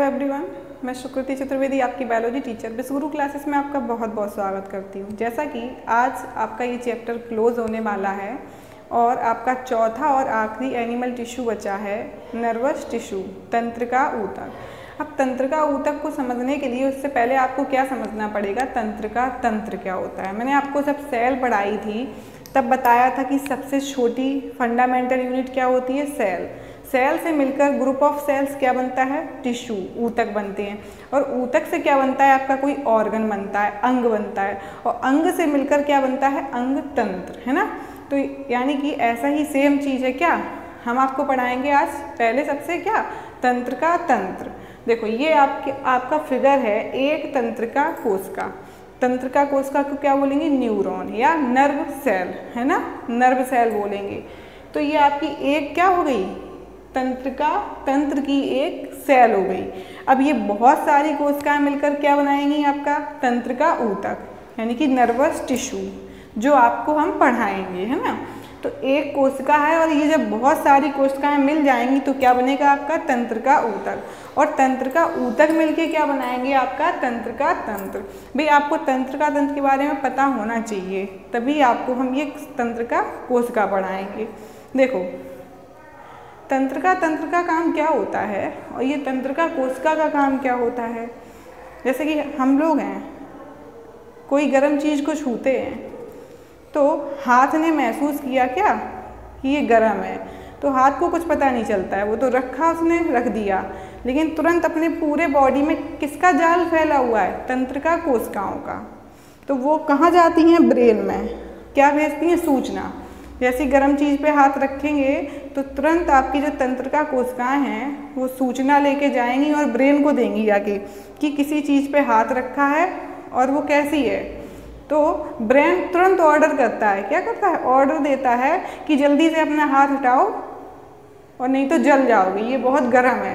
Hello everyone, मैं सुकृति चतुर्वेदी आपकी biology teacher विश्वगुरु classes में आपका बहुत बहुत स्वागत करती हूँ। जैसा कि आज आपका ये चैप्टर क्लोज होने वाला है और आपका चौथा और आखिरी एनिमल टिश्यू बचा है नर्वस टिश्यू, तंत्रिका ऊतक। अब तंत्रिका ऊतक को समझने के लिए उससे पहले आपको क्या समझना पड़ेगा, तंत्रिका तंत्र क्या होता है। मैंने आपको जब सेल पढ़ाई थी तब बताया था कि सबसे छोटी फंडामेंटल यूनिट क्या होती है, सेल। सेल से मिलकर ग्रुप ऑफ सेल्स क्या बनता है, टिश्यू, ऊतक बनते हैं। और ऊतक से क्या बनता है, आपका कोई ऑर्गन बनता है, अंग बनता है। और अंग से मिलकर क्या बनता है, अंग तंत्र, है ना। तो यानी कि ऐसा ही सेम चीज़ है क्या, हम आपको पढ़ाएंगे आज पहले सबसे क्या, तंत्रिका तंत्र। देखो ये आपका फिगर है एक तंत्रिका कोश का। तंत्रिका कोशिका को क्या बोलेंगे, न्यूरॉन या नर्व सेल, है ना, नर्व सेल बोलेंगे। तो ये आपकी एक क्या हो गई, तंत्रिका तंत्र की एक सेल हो गई। अब ये बहुत सारी कोशिकाएं मिलकर क्या बनाएंगी, आपका तंत्रिका ऊतक, यानी कि नर्वस टिश्यू, जो आपको हम पढ़ाएंगे, है ना। तो एक कोशिका है और ये जब बहुत सारी कोशिकाएं मिल जाएंगी तो क्या बनेगा, आपका तंत्रिका ऊतक। और तंत्रिका ऊतक मिलके क्या बनाएंगे, आपका तंत्रिका तंत्र। भाई आपको तंत्रिका तंत्र के बारे में पता होना चाहिए, तभी आपको हम ये तंत्रिका कोशिका पढ़ाएंगे। देखो तंत्रिका तंत्र का काम क्या होता है और ये तंत्रिका कोशिका का काम क्या होता है। जैसे कि हम लोग हैं, कोई गर्म चीज़ को छूते हैं तो हाथ ने महसूस किया क्या कि ये गर्म है, तो हाथ को कुछ पता नहीं चलता है, वो तो रखा, उसने रख दिया, लेकिन तुरंत अपने पूरे बॉडी में किसका जाल फैला हुआ है, तंत्रिका कोशिकाओं का। तो वो कहाँ जाती हैं, ब्रेन में, क्या भेजती हैं, सूचना। जैसी गर्म चीज़ पे हाथ रखेंगे तो तुरंत आपकी जो तंत्रिका कोशिकाएं हैं वो सूचना लेके जाएंगी और ब्रेन को देंगी जाके कि किसी चीज़ पे हाथ रखा है और वो कैसी है। तो ब्रेन तुरंत ऑर्डर करता है, क्या करता है, ऑर्डर देता है कि जल्दी से अपना हाथ हटाओ और नहीं तो जल जाओगे, ये बहुत गर्म है।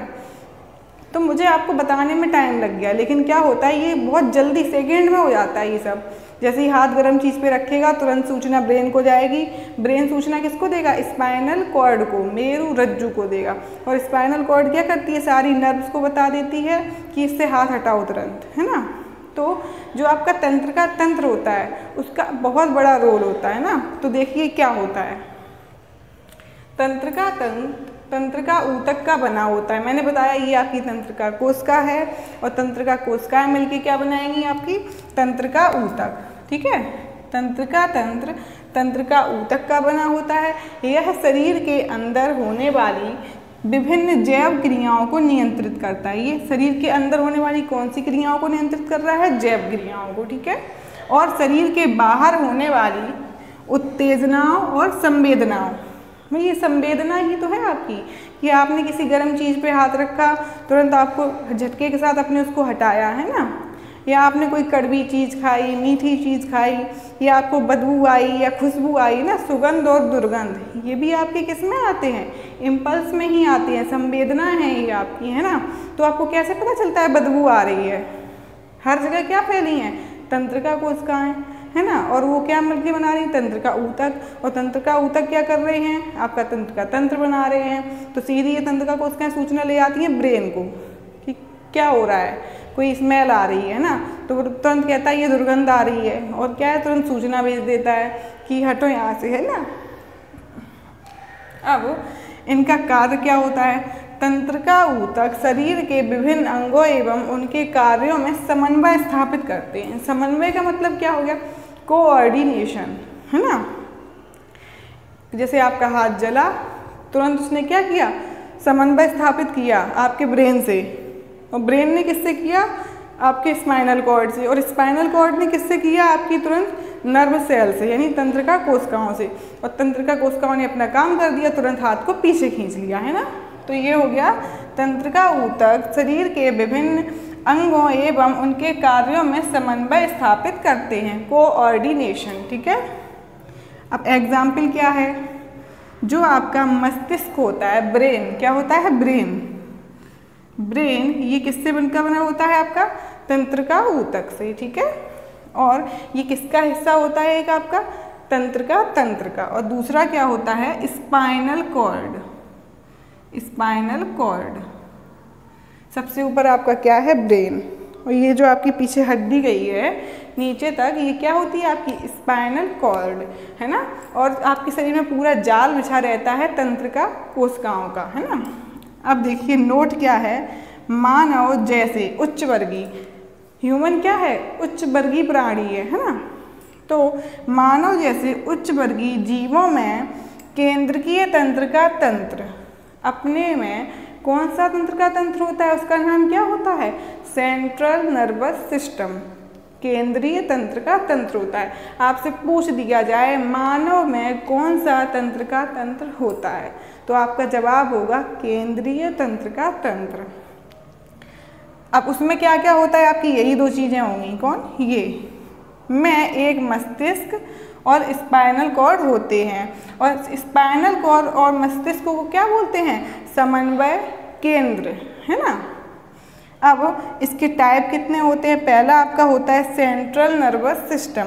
तो मुझे आपको बताने में टाइम लग गया, लेकिन क्या होता है, ये बहुत जल्दी सेकेंड में हो जाता है ये सब। जैसे ही हाथ गर्म चीज़ पे रखेगा तुरंत सूचना ब्रेन को जाएगी। ब्रेन सूचना किसको देगा, स्पाइनल कॉर्ड को, मेरु रज्जु को देगा। और स्पाइनल कॉर्ड क्या करती है, सारी नर्व्स को बता देती है कि इससे हाथ हटाओ तुरंत, है ना। तो जो आपका तंत्रिका तंत्र होता है उसका बहुत बड़ा रोल होता है ना। तो देखिए क्या होता है, तंत्रिका तंत्र तंत्रिका ऊतक का बना होता है। मैंने बताया ये आपकी तंत्रिका कोशिका है और तंत्रिका कोशिकाएं मिलके क्या बनाएंगी, आपकी तंत्रिका ऊतक, ठीक है। तंत्रिका तंत्र तंत्रिका ऊतक का बना होता है। यह शरीर के अंदर होने वाली विभिन्न जैव क्रियाओं को नियंत्रित करता है। ये शरीर के अंदर होने वाली कौन सी क्रियाओं को नियंत्रित कर रहा है, जैव क्रियाओं को, ठीक है। और शरीर के बाहर होने वाली उत्तेजनाओं और संवेदनाओं, ये संवेदना ही तो है आपकी कि आपने किसी गर्म चीज़ पे हाथ रखा, तुरंत आपको झटके के साथ आपने उसको हटाया, है ना। या आपने कोई कड़वी चीज़ खाई, मीठी चीज़ खाई, या आपको बदबू आई या खुशबू आई ना, सुगंध और दुर्गंध, ये भी आपके किस में आते हैं, इम्पल्स में ही आते हैं, संवेदना है ये आपकी, है ना। तो आपको कैसे पता चलता है बदबू आ रही है, हर जगह क्या फैली हैं, तंत्रिका कोशिकाएं, है ना। और वो क्या मिलकर बना रही है, तंत्रिका ऊतक। और तंत्रिका ऊतक क्या कर रहे हैं, आपका तंत्रिका तंत्र बना रहे हैं। तो सीधी ये तंत्रिका कोशिकाएं सूचना ले आती हैं ब्रेन को कि क्या हो रहा है, कोई स्मेल आ रही है ना, तो वो तुरंत कहता है ये दुर्गंध आ रही है, और क्या है, तुरंत सूचना भेज देता है कि हटो यहाँ से, है ना। अब इनका कार्य क्या होता है, तंत्रिका ऊतक शरीर के विभिन्न अंगों एवं उनके कार्यों में समन्वय स्थापित करते हैं। समन्वय का मतलब क्या हो गया, कोऑर्डिनेशन, है ना। जैसे आपका हाथ जला, तुरंत उसने क्या किया, समन्वय स्थापित किया आपके ब्रेन से, और ब्रेन ने किससे किया, आपके स्पाइनल कॉर्ड से, और स्पाइनल कॉर्ड ने किससे किया, आपकी तुरंत नर्व सेल से, यानी तंत्रिका कोशिकाओं से। और तंत्रिका कोशिकाओं ने अपना काम कर दिया, तुरंत हाथ को पीछे खींच लिया, है ना। तो ये हो गया तंत्रिका ऊतक शरीर के विभिन्न अंगों एवं उनके कार्यों में समन्वय स्थापित करते हैं, कोऑर्डिनेशन, ठीक है। अब एग्जाम्पल क्या है, जो आपका मस्तिष्क होता है, ब्रेन, क्या होता है, ब्रेन, ब्रेन ये किससे बनकर बना होता है, आपका तंत्रिका ऊतक से, ठीक है। और ये किसका हिस्सा होता है, एक आपका तंत्रिका तंत्र का, और दूसरा क्या होता है, स्पाइनल कॉर्ड, स्पाइनल कॉर्ड सबसे ऊपर आपका क्या है, ब्रेन, और ये जो आपकी पीछे हड्डी गई है नीचे तक, ये क्या होती है आपकी स्पाइनल कॉर्ड, है ना। और आपके शरीर में पूरा जाल बिछा रहता है तंत्रिका कोशिकाओं का, है ना। अब देखिए नोट क्या है, मानव जैसे उच्च वर्गीय, ह्यूमन क्या है, उच्च वर्गीय प्राणी है ना। तो मानव जैसे उच्च वर्गीय जीवों में केंद्रकीय तंत्र का तंत्र, अपने में कौन सा तंत्र का तंत्र होता है, उसका नाम क्या होता है, सेंट्रल नर्वस सिस्टम, केंद्रीय तंत्र का तंत्र होता है। आपसे पूछ दिया जाए मानव में कौन सा तंत्र का तंत्र होता है, तो आपका जवाब होगा केंद्रीय तंत्र का तंत्र। अब उसमें क्या क्या होता है आपकी, यही दो चीज़ें होंगी, कौन, ये में एक मस्तिष्क और स्पाइनल कॉर्ड होते हैं, और स्पाइनल कॉर्ड और मस्तिष्क को क्या बोलते हैं, समन्वय केंद्र, है ना। अब इसके टाइप कितने होते हैं, पहला आपका होता है सेंट्रल नर्वस सिस्टम,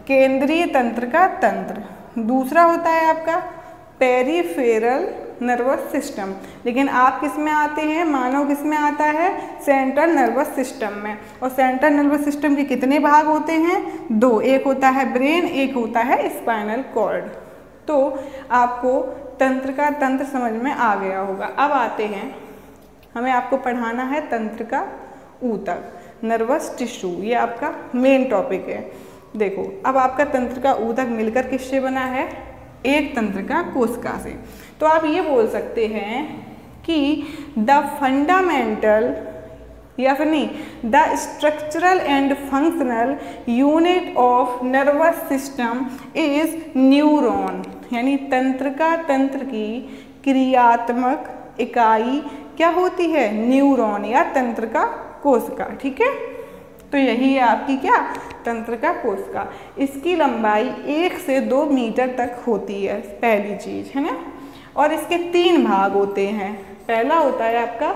केंद्रीय तंत्र का तंत्र, दूसरा होता है आपका पेरिफेरल नर्वस सिस्टम। लेकिन आप किस में आते हैं, मानव किस में आता है, सेंट्रल नर्वस सिस्टम में। और सेंट्रल नर्वस सिस्टम के कितने भाग होते हैं, दो, एक होता है ब्रेन, एक होता है स्पाइनल कॉर्ड। तो आपको तंत्र का तंत्र समझ में आ गया होगा। अब आते हैं, हमें आपको पढ़ाना है तंत्र का ऊतक, नर्वस टिश्यू, ये आपका मेन टॉपिक है। देखो अब आपका तंत्र का ऊतक मिलकर किससे बना है, एक तंत्र का कोशिका से। तो आप ये बोल सकते हैं कि द फंडामेंटल, या फिर नहीं, the structural and functional unit of nervous system is neuron, यानी तंत्र का तंत्र की क्रियात्मक इकाई क्या होती है, न्यूरॉन या तंत्र का कोशिका, ठीक है। तो यही है आपकी क्या, तंत्र का कोशिका। इसकी लंबाई 1 से 2 मीटर तक होती है, पहली चीज, है ना। और इसके 3 भाग होते हैं। पहला होता है आपका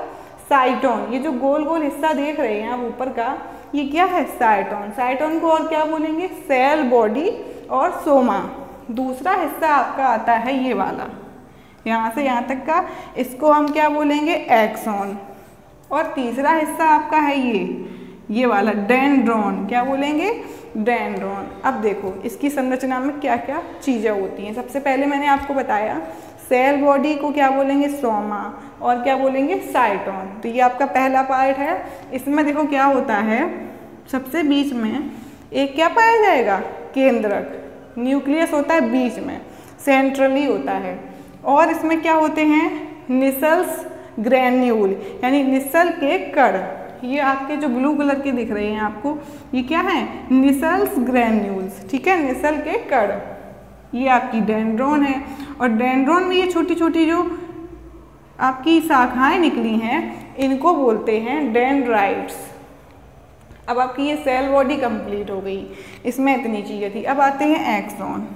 साइटोन, ये जो गोल गोल हिस्सा देख रहे हैं आप ऊपर का, ये क्या है, साइटोन। साइटोन को और क्या बोलेंगे, सेल बॉडी और सोमा। दूसरा हिस्सा आपका आता है ये वाला, यहाँ से यहाँ तक का, इसको हम क्या बोलेंगे, एक्सोन। और तीसरा हिस्सा आपका है ये वाला डेंड्रॉन, क्या बोलेंगे, डेंड्रॉन। अब देखो इसकी संरचना में क्या क्या चीज़ें होती हैं। सबसे पहले मैंने आपको बताया सेल बॉडी को क्या बोलेंगे, सोमा, और क्या बोलेंगे, साइटोन। तो ये आपका पहला पार्ट है। इसमें देखो क्या होता है, सबसे बीच में एक क्या पाया जाएगा, केंद्रक, न्यूक्लियस होता है बीच में, सेंट्रली होता है। और इसमें क्या होते हैं, निसल्स ग्रैन्यूल, यानी निसल के कण। ये आपके जो ब्लू कलर के दिख रहे हैं आपको, ये क्या है, निसल्स ग्रैन्यूल्स, ठीक है, निसल के कण। ये आपकी डेंड्रॉन है, और डेंड्रॉन में ये छोटी छोटी जो आपकी शाखाएं निकली हैं, इनको बोलते हैं डेंड्राइट्स। अब आपकी ये सेल बॉडी कंप्लीट हो गई, इसमें इतनी चीज़ें थी। अब आते हैं एक्सोन।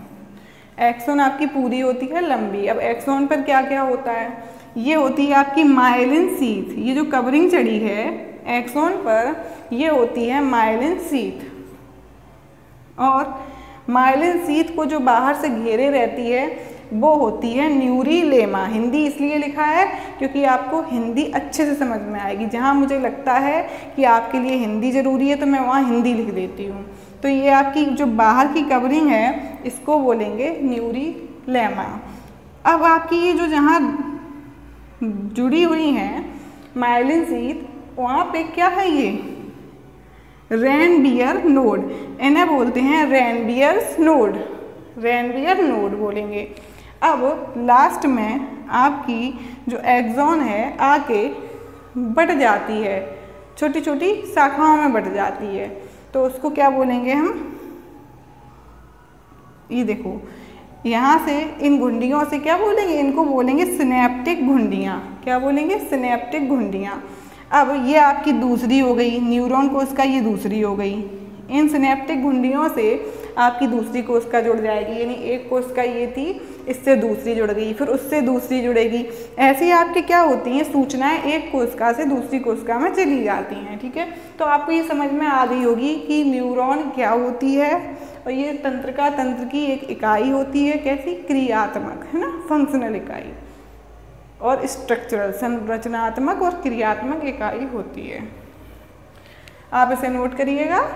एक्सोन आपकी पूरी होती है लंबी। अब एक्सोन पर क्या क्या होता है, ये होती है आपकी माइलिन शीथ, ये जो कवरिंग चढ़ी है एक्सोन पर, ये होती है माइलिन शीथ। और माइलिन शीथ को जो बाहर से घेरे रहती है वो होती है न्यूरीलेमा। हिंदी इसलिए लिखा है क्योंकि आपको हिंदी अच्छे से समझ में आएगी। जहाँ मुझे लगता है कि आपके लिए हिंदी ज़रूरी है तो मैं वहाँ हिंदी लिख देती हूँ। तो ये आपकी जो बाहर की कवरिंग है इसको बोलेंगे न्यूरीलेमा। अब आपकी ये जो जहाँ जुड़ी हुई हैं माइलिन शीथ, वहाँ पे क्या है, ये रेनबियर नोड, इन्हें बोलते हैं रेनबियर्स नोड, रेनबियर नोड बोलेंगे। अब लास्ट में आपकी जो एक्सोन है आके बट जाती है, छोटी छोटी शाखाओं में बट जाती है, तो उसको क्या बोलेंगे हम, ये देखो यहाँ से इन घुंडियों से क्या बोलेंगे, इनको बोलेंगे सिनेप्टिक घुंडियाँ। क्या बोलेंगे, सिनेप्टिक घुंडियाँ। अब ये आपकी दूसरी हो गई, न्यूरॉन कोशिका ये दूसरी हो गई। इन सिनेप्टिक घुंडियों से आपकी दूसरी कोशिका जुड़ जाएगी, यानी एक कोशिका ये थी, इससे दूसरी जुड़ गई, फिर उससे दूसरी जुड़ेगी। ऐसे ही आपकी क्या होती हैं सूचनाएं, एक कोशिका से दूसरी कोशिका में चली जाती हैं, ठीक है। तो आपको ये समझ में आ गई होगी कि न्यूरॉन क्या होती है, और ये तंत्रिका तंत्र की एक इकाई होती है, कैसी, क्रियात्मक, है ना, फंक्शनल इकाई। और स्ट्रक्चरल संरचनात्मक और क्रियात्मक इकाई होती है। आप इसे नोट करिएगा।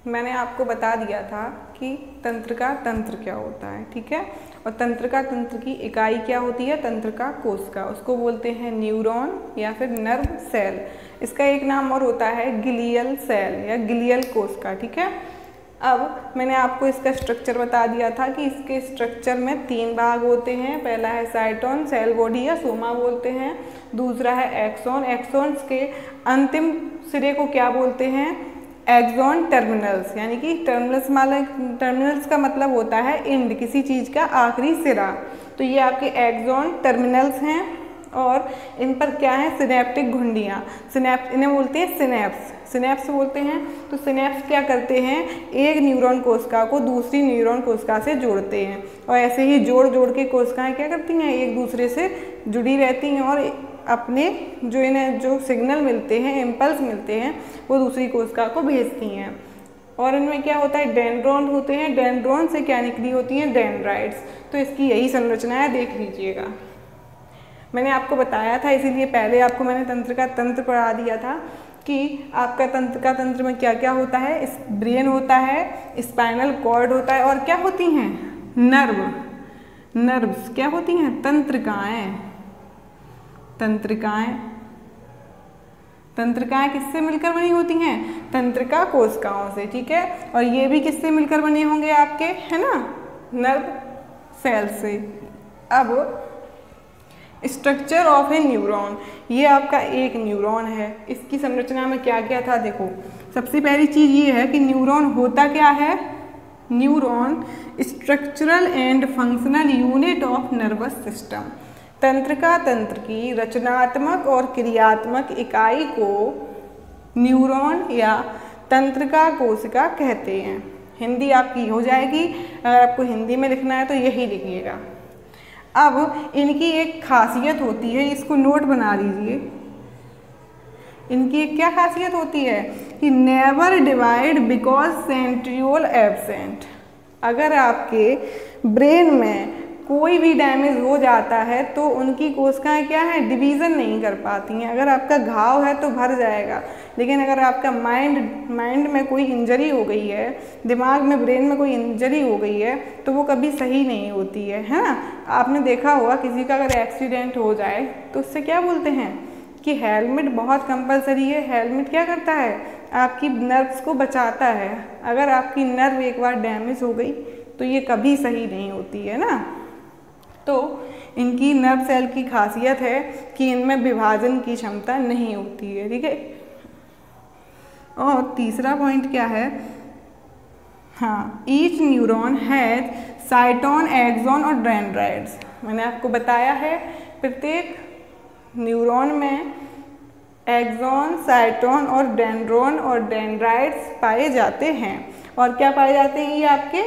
मैंने आपको बता दिया था कि तंत्रिका तंत्र क्या होता है, ठीक है, और तंत्रिका तंत्र की इकाई क्या होती है, तंत्रिका कोशिका, उसको बोलते हैं न्यूरॉन या फिर नर्व सेल। इसका एक नाम और होता है ग्लियल सेल या ग्लियल कोशिका, ठीक है। अब मैंने आपको इसका स्ट्रक्चर बता दिया था कि इसके स्ट्रक्चर में 3 भाग होते हैं। पहला है साइटोन, सेल बॉडी या सोमा बोलते हैं। दूसरा है एक्सॉन, एक्सॉन्स के अंतिम सिरे को क्या बोलते हैं, एक्सॉन टर्मिनल्स, यानी कि टर्मिनल्स का मतलब होता है एंड, किसी चीज़ का आखिरी सिरा। तो ये आपके एक्सॉन टर्मिनल्स हैं और इन पर क्या है, सिनेप्टिक घुंडियाँ, इन्हें बोलते हैं सिनेप्स बोलते हैं। तो सिनेप्स क्या करते हैं, एक न्यूरॉन कोशिका को दूसरी न्यूरॉन कोशिका से जोड़ते हैं और ऐसे ही जोड़ के कोशिकाएं क्या करती हैं, एक दूसरे से जुड़ी रहती हैं और अपने इन्हें जो सिग्नल मिलते हैं, इम्पल्स मिलते हैं, वो दूसरी कोशिका को भेजती हैं। और इनमें क्या होता है, डेंड्रॉन होते हैं, डेंड्रॉन से क्या निकली होती हैं, डेंड्राइट्स। तो इसकी यही संरचना है, देख लीजिएगा। मैंने आपको बताया था, इसीलिए पहले आपको मैंने तंत्रिका तंत्र पढ़ा दिया था कि आपका तंत्रिका तंत्र में क्या क्या होता है। इस ब्रेन होता है, स्पाइनल कॉर्ड होता है और क्या होती हैं, नर्व्स क्या होती हैं, तंत्रिकाएं किससे मिलकर बनी होती हैं, तंत्रिका कोशिकाओं से, ठीक है। और ये भी किससे मिलकर बने होंगे आपके, है ना, नर्व सेल से। अब स्ट्रक्चर ऑफ ए न्यूरॉन, ये आपका एक न्यूरॉन है। इसकी संरचना में क्या क्या था, देखो। सबसे पहली चीज़ ये है कि न्यूरॉन होता क्या है, neuron structural and functional unit of nervous system. तंत्रिका तंत्र की रचनात्मक और क्रियात्मक इकाई को न्यूरॉन या तंत्रिका कोशिका कहते हैं। हिंदी आपकी हो जाएगी, अगर आपको हिंदी में लिखना है तो यही लिखिएगा। अब इनकी एक खासियत होती है, इसको नोट बना लीजिए। इनकी एक क्या खासियत होती है कि never divide because centriole absent. अगर आपके ब्रेन में कोई भी डैमेज हो जाता है तो उनकी कोशिकाएं क्या है, डिवीज़न नहीं कर पाती हैं। अगर आपका घाव है तो भर जाएगा, लेकिन अगर आपका माइंड में कोई इंजरी हो गई है, दिमाग में, ब्रेन में कोई इंजरी हो गई है, तो वो कभी सही नहीं होती है ना। आपने देखा होगा किसी का अगर एक्सीडेंट हो जाए तो उससे क्या बोलते हैं कि हेलमेट बहुत कंपलसरी है। हेलमेट क्या करता है, आपकी नर्व्स को बचाता है। अगर आपकी नर्व एक बार डैमेज हो गई तो ये कभी सही नहीं होती है ना। तो इनकी नर्व सेल की खासियत है कि इनमें विभाजन की क्षमता नहीं होती है, ठीक है। और तीसरा पॉइंट क्या है, हाँ, each neuron has cyton, axon और डेंड्राइट्स। मैंने आपको बताया है प्रत्येक न्यूरॉन में एक्सॉन, साइटोन और डेंड्रोन और डेंड्राइट्स पाए जाते हैं। और क्या पाए जाते हैं, ये आपके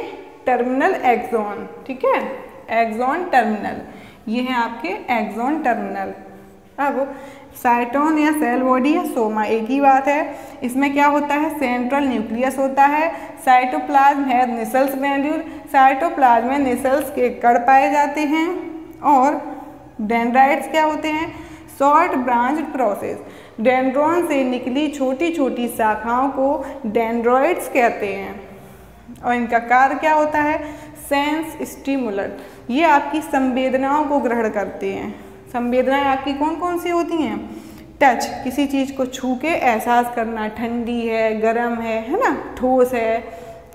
टर्मिनल एक्सॉन, ठीक है, एक्सॉन टर्मिनल, ये हैं आपके एक्सॉन टर्मिनल। अब साइटोन या सेल बॉडी या सोमा एक ही बात है। इसमें क्या होता है, सेंट्रल न्यूक्लियस होता है, साइटोप्लाज्म है निसल्स ग्रैन्यूल, साइटोप्लाज्म में निसल्स के कण पाए जाते हैं। और डेंड्राइट्स क्या होते हैं, शॉर्ट ब्रांच प्रोसेस। डेंड्रॉन से निकली छोटी छोटी शाखाओं को डेंड्रॉइड्स कहते हैं। और इनका कार्य क्या होता है, सेंस स्टिमुलेंट, ये आपकी संवेदनाओं को ग्रहण करते हैं। संवेदनाएं आपकी कौन कौन सी होती हैं, टच, किसी चीज़ को छू के एहसास करना, ठंडी है, गर्म है ना, ठोस है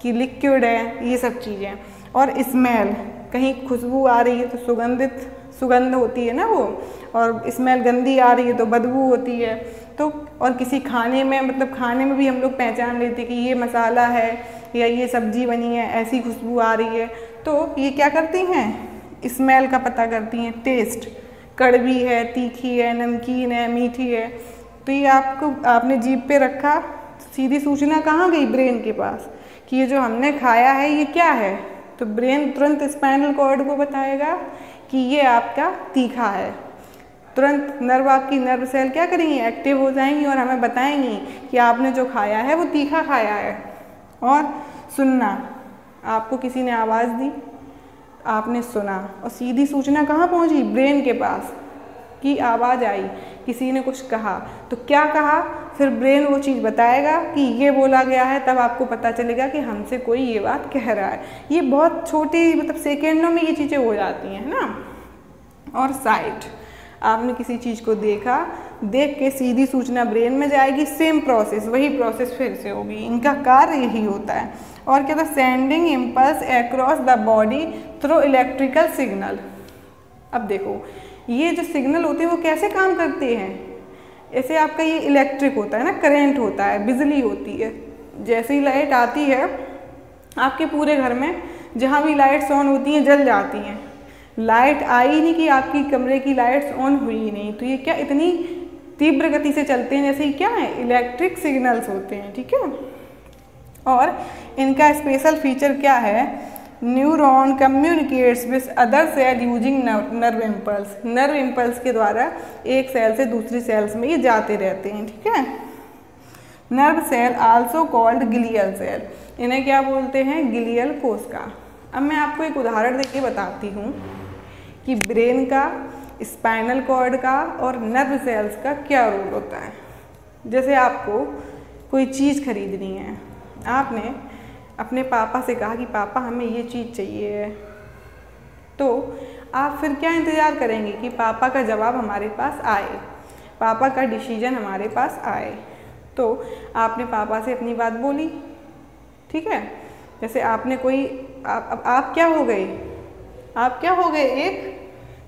कि लिक्विड है, ये सब चीज़ें। और स्मेल, कहीं खुशबू आ रही है तो सुगंध होती है ना वो, और स्मेल गंदी आ रही है तो बदबू होती है। तो और किसी खाने में, मतलब खाने में भी हम लोग पहचान लेते हैं कि ये मसाला है या ये सब्जी बनी है, ऐसी खुशबू आ रही है। तो ये क्या करती हैं, स्मेल का पता करती हैं। टेस्ट, कड़वी है, तीखी है, नमकीन है, मीठी है। तो ये आपने जीभ पे रखा, सीधी सूचना कहाँ गई, ब्रेन के पास, कि ये जो हमने खाया है ये क्या है। तो ब्रेन तुरंत स्पाइनल कॉर्ड को बताएगा कि ये आपका तीखा है। तुरंत आपकी नर्व सेल क्या करेंगी, एक्टिव हो जाएंगी और हमें बताएंगी कि आपने जो खाया है वो तीखा खाया है। और सुनना, आपको किसी ने आवाज़ दी, आपने सुना और सीधी सूचना कहाँ पहुँची, ब्रेन के पास की आवाज़ आई, किसी ने कुछ कहा, तो क्या कहा, फिर ब्रेन वो चीज़ बताएगा कि ये बोला गया है, तब आपको पता चलेगा कि हमसे कोई ये बात कह रहा है। ये बहुत छोटी मतलब सेकेंडों में ये चीज़ें हो जाती हैं, है ना। और साइट, आपने किसी चीज़ को देखा, देख के सीधी सूचना ब्रेन में जाएगी, सेम प्रोसेस, वही प्रोसेस फिर से होगी, इनका कार्य यही होता है। और क्या था, sending impulse across the body through electrical signal. अब देखो ये जो सिग्नल होते हैं वो कैसे काम करते हैं, ऐसे आपका ये इलेक्ट्रिक होता है ना, करंट होता है, बिजली होती है। जैसे ही लाइट आती है आपके पूरे घर में जहाँ भी लाइट्स ऑन होती हैं जल जाती हैं। लाइट आई नहीं कि आपकी कमरे की लाइट्स ऑन हुई ही नहीं, तो ये क्या इतनी तीव्र गति से चलते हैं, जैसे क्या है, इलेक्ट्रिक सिग्नल्स होते हैं, ठीक है। और इनका स्पेशल फीचर क्या है, neuron communicates with other cell using nerve impulse. Nerve impulse के द्वारा एक सेल से दूसरी सेल्स में ये जाते रहते हैं, ठीक है। Nerve cell also called glial cell, इन्हें क्या बोलते हैं, ग्लियल कोशिका। अब मैं आपको एक उदाहरण देके बताती हूँ कि ब्रेन का, स्पाइनल कॉर्ड का और नर्व सेल्स का क्या रोल होता है। जैसे आपको कोई चीज़ खरीदनी है, आपने अपने पापा से कहा कि पापा हमें ये चीज़ चाहिए, तो आप फिर क्या इंतज़ार करेंगे कि पापा का जवाब हमारे पास आए, पापा का डिसीजन हमारे पास आए। तो आपने पापा से अपनी बात बोली, ठीक है। जैसे आपने कोई आप क्या हो गए, आप क्या हो गए, एक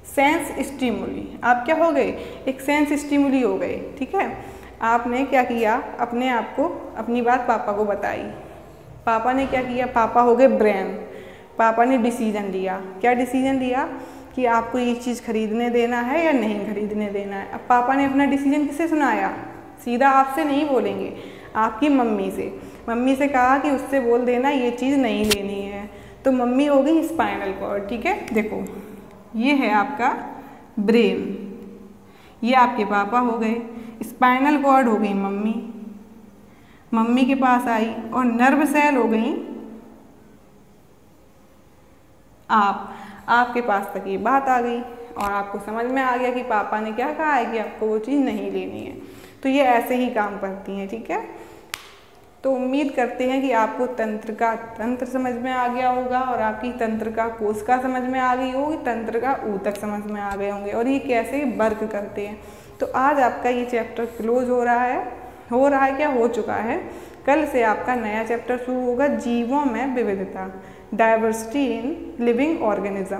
सेंस स्टिमुली, आप क्या हो गए, एक सेंस स्टिमुली हो गए, ठीक है। आपने क्या किया, अपने आप को अपनी बात पापा को बताई, पापा ने क्या किया, पापा हो गए ब्रेन, पापा ने डिसीजन लिया। क्या डिसीजन लिया कि आपको ये चीज़ खरीदने देना है या नहीं खरीदने देना है। अब पापा ने अपना डिसीजन किससे सुनाया, सीधा आपसे नहीं बोलेंगे, आपकी मम्मी से। मम्मी से कहा कि उससे बोल देना ये चीज़ नहीं लेनी है, तो मम्मी हो गई स्पाइनल कॉर्ड, ठीक है। देखो ये है आपका ब्रेन, ये आपके पापा हो गए, स्पाइनल कॉर्ड हो गई मम्मी, मम्मी के पास आई, और नर्व सेल हो गई आपके पास तक ये बात आ गई और आपको समझ में आ गया कि पापा ने क्या कहा है कि आपको वो चीज़ नहीं लेनी है। तो ये ऐसे ही काम करती हैं, ठीक है। तो उम्मीद करते हैं कि आपको तंत्र समझ में आ गया होगा और आपकी तंत्रिका कोशिका समझ में आ गई होगी, तंत्रिका ऊतक समझ में आ गए होंगे और ये कैसे वर्क करते हैं। तो आज आपका ये चैप्टर क्लोज हो रहा है क्या, हो चुका है। कल से आपका नया चैप्टर शुरू होगा, जीवों में विविधता, डाइवर्सिटी इन लिविंग ऑर्गेनिज्म।